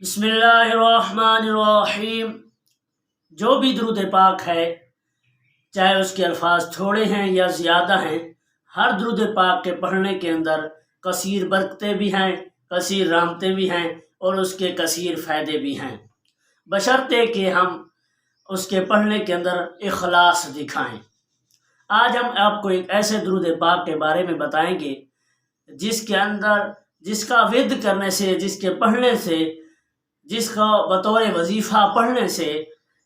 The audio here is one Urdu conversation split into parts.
بسم اللہ الرحمن الرحیم۔ جو بھی درود پاک ہے، چاہے اس کے الفاظ تھوڑے ہیں یا زیادہ ہیں، ہر درود پاک کے پڑھنے کے اندر کثیر برکتیں بھی ہیں، کثیر رحمتیں بھی ہیں اور اس کے کثیر فائدے بھی ہیں، بشرطے کہ ہم اس کے پڑھنے کے اندر اخلاص دکھائیں۔ آج ہم آپ کو ایک ایسے درود پاک کے بارے میں بتائیں گے جس کا ورد کرنے سے، جس کے پڑھنے سے، جس کا بطور وظیفہ پڑھنے سے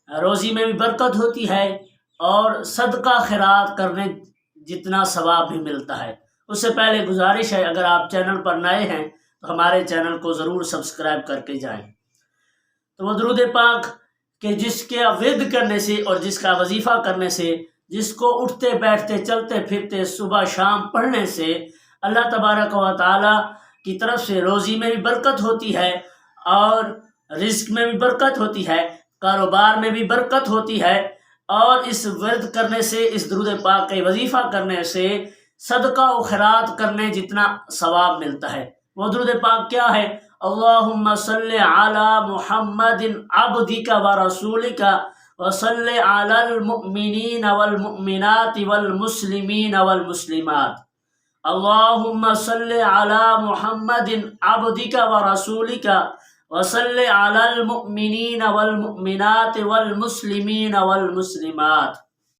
روزی میں بھی برکت ہوتی ہے اور صدقہ خیرات کرنے جتنا ثواب بھی ملتا ہے۔ اس سے پہلے گزارش ہے، اگر آپ چینل پر نئے ہیں تو ہمارے چینل کو ضرور سبسکرائب کر کے جائیں۔ تو وہ درود پاک کہ جس کے ورد کرنے سے اور جس کا وظیفہ کرنے سے، جس کو اٹھتے بیٹھتے چلتے پھرتے صبح شام پڑھنے سے اللہ تبارک و تعالی کی طرف سے روزی میں بھی برکت ہوتی ہے اور رزق میں بھی برکت ہوتی ہے، کاروبار میں بھی برکت ہوتی ہے، اور اس ورد کرنے سے، اس درود پاک کا وظیفہ کرنے سے صدقہ و خیرات کرنے جتنا ثواب ملتا ہے۔ وہ درود پاک کیا ہے؟ اللہم صلی علی محمد عبدک و رسولک وصلی علی المؤمنین والمؤمنات والمسلمین والمسلمات۔ اللہم صلی علی محمد عبدک و رسولک وصلی علی المؤمنین والمؤمنات والمسلمین والمسلمات۔